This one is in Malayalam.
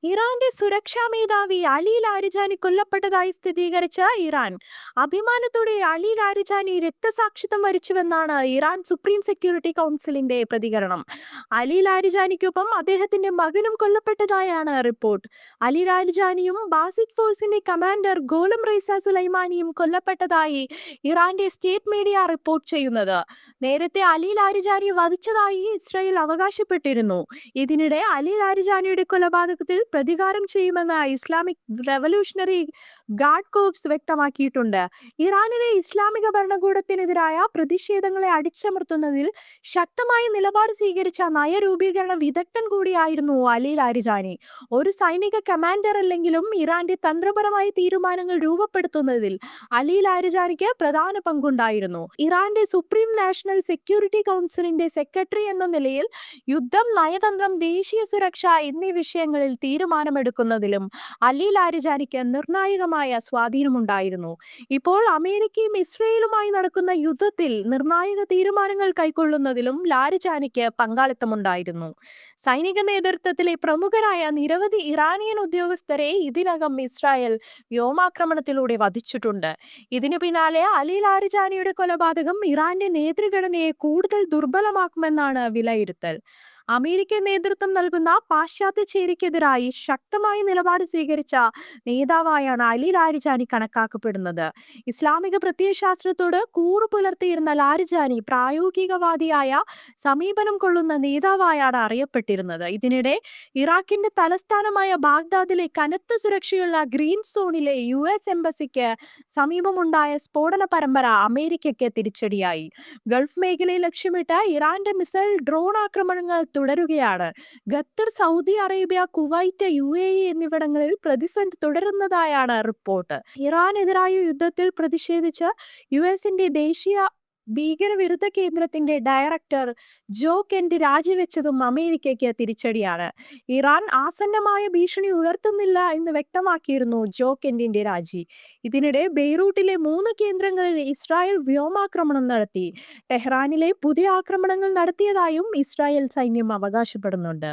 ഇറാന്റെ സുരക്ഷാ മേധാവി അലി ലാരിജാനി കൊല്ലപ്പെട്ടതായി സ്ഥിരീകരിച്ച ഇറാൻ അഭിമാനത്തോടെ അലി ലാരിജാനി രക്തസാക്ഷിത്വം വരിച്ചുവെന്നാണ് ഇറാൻ സുപ്രീം സെക്യൂരിറ്റി കൗൺസിലിന്റെ പ്രതികരണം. അലി ലാരിജാനിക്കൊപ്പം അദ്ദേഹത്തിന്റെ മകനും കൊല്ലപ്പെട്ടതായാണ് റിപ്പോർട്ട്. അലി ലാരിജാനിയും ബാസിക് ഫോഴ്സിന്റെ കമാൻഡർ ഗോലം റൈസ സുലൈമാനിയും കൊല്ലപ്പെട്ടതായി ഇറാന്റെ സ്റ്റേറ്റ് മീഡിയ റിപ്പോർട്ട് ചെയ്യുന്നത്. നേരത്തെ അലി ലാരിജാനിയെ വധിച്ചതായി ഇസ്രായേൽ അവകാശപ്പെട്ടിരുന്നു. ഇതിനിടെ അലി ലാരിജാനിയുടെ കൊലപാതകത്തിൽ പ്രതികാരം ചെയ്യുമെന്ന് ഇസ്ലാമിക് റവല്യൂഷണറി ഗാർഡ് കോർപ്സ് വ്യക്തമാക്കിയിട്ടുണ്ട്. ഇറാനിലെ ഇസ്ലാമിക ഭരണകൂടത്തിനെതിരായ പ്രതിഷേധങ്ങളെ അടിച്ചമർത്തുന്നതിൽ ശക്തമായ നിലപാട് സ്വീകരിച്ച നയരൂപീകരണ വിദഗ്ധൻ കൂടിയായിരുന്നു അലി ലാരിജാനി. ഒരു സൈനിക കമാൻഡർ അല്ലെങ്കിലും ഇറാന്റെ തന്ത്രപരമായ തീരുമാനങ്ങൾ രൂപപ്പെടുത്തുന്നതിൽ അലി ലാരിജാനിക്ക് പ്രധാന പങ്കുണ്ടായിരുന്നു. ഇറാന്റെ സുപ്രീം നാഷണൽ സെക്യൂരിറ്റി കൗൺസിലിന്റെ സെക്രട്ടറി എന്ന നിലയിൽ യുദ്ധം, നയതന്ത്രം, ദേശീയ സുരക്ഷ എന്നീ വിഷയങ്ങളിൽ തീരുമാനമെടുക്കുന്നതിലും അലി ലാരിജാനിക്ക് നിർണായകമായ സ്വാധീനമുണ്ടായിരുന്നു. ഇപ്പോൾ അമേരിക്കയും ഇസ്രയേലുമായി നടക്കുന്ന യുദ്ധത്തിൽ നിർണായക തീരുമാനങ്ങൾ കൈക്കൊള്ളുന്നതിലും ലാരിജാനിക്ക് പങ്കാളിത്തമുണ്ടായിരുന്നു. സൈനിക നേതൃത്വത്തിലെ പ്രമുഖരായ നിരവധി ഇറാനിയൻ ഉദ്യോഗസ്ഥരെ ഇതിനകം ഇസ്രായേൽ വ്യോമാക്രമണത്തിലൂടെ വധിച്ചിട്ടുണ്ട്. ഇതിനു പിന്നാലെ അലി ലാരിജാനിയുടെ കൊലപാതകം ഇറാന്റെ നേതൃഘടനയെ കൂടുതൽ ദുർബലമാക്കുമെന്നാണ് വിലയിരുത്തൽ. അമേരിക്കൻ നേതൃത്വം നൽകുന്ന പാശ്ചാത്യ ചേരിക്കെതിരായി ശക്തമായ നിലപാട് സ്വീകരിച്ച നേതാവായാണ് അലി ലാരിജാനി കണക്കാക്കപ്പെടുന്നത്. ഇസ്ലാമിക പ്രത്യയശാസ്ത്രത്തോട് കൂറു പുലർത്തിയിരുന്ന ലാരിജാനി പ്രായോഗികവാദിയായ സമീപനം കൊള്ളുന്ന നേതാവായാണ് അറിയപ്പെട്ടിരുന്നത്. ഇതിനിടെ ഇറാഖിന്റെ തലസ്ഥാനമായ ബാഗ്ദാദിലെ കനത്ത സുരക്ഷയുള്ള ഗ്രീൻ സോണിലെ US എംബസിക്ക് സമീപമുണ്ടായ സ്ഫോടന പരമ്പര അമേരിക്കയ്ക്ക് തിരിച്ചടിയായി. ഗൾഫ് മേഖലയെ ലക്ഷ്യമിട്ട് ഇറാന്റെ മിസൈൽ ഡ്രോൺ ആക്രമണങ്ങൾ തുടരുകയാണ്. Qatar, Saudi Arabia, Kuwait, UAE എന്നിവിടങ്ങളിൽ പ്രതിസന്ധി തുടരുന്നതായാണ് റിപ്പോർട്ട്. ഇറാനെതിരായ യുദ്ധത്തിൽ പ്രതിഷേധിച്ച് US-ന്റെ ദേശീയ ഭീകരവിരുദ്ധ കേന്ദ്രത്തിന്റെ ഡയറക്ടർ ജോ കെന്റ് രാജിവെച്ചതും അമേരിക്കയ്ക്ക് തിരിച്ചടിയാണ്. ഇറാൻ ആസന്നമായ ഭീഷണി ഉയർത്തുന്നില്ല എന്ന് വ്യക്തമാക്കിയിരുന്നു ജോ കെന്റിന്റെ രാജി. ഇതിനിടെ ബെയ്റൂട്ടിലെ 3 കേന്ദ്രങ്ങളിൽ ഇസ്രായേൽ വ്യോമാക്രമണം നടത്തി. ടെഹ്റാനിലെ പുതിയ ആക്രമണങ്ങൾ നടത്തിയതായും ഇസ്രായേൽ സൈന്യം അവകാശപ്പെടുന്നുണ്ട്.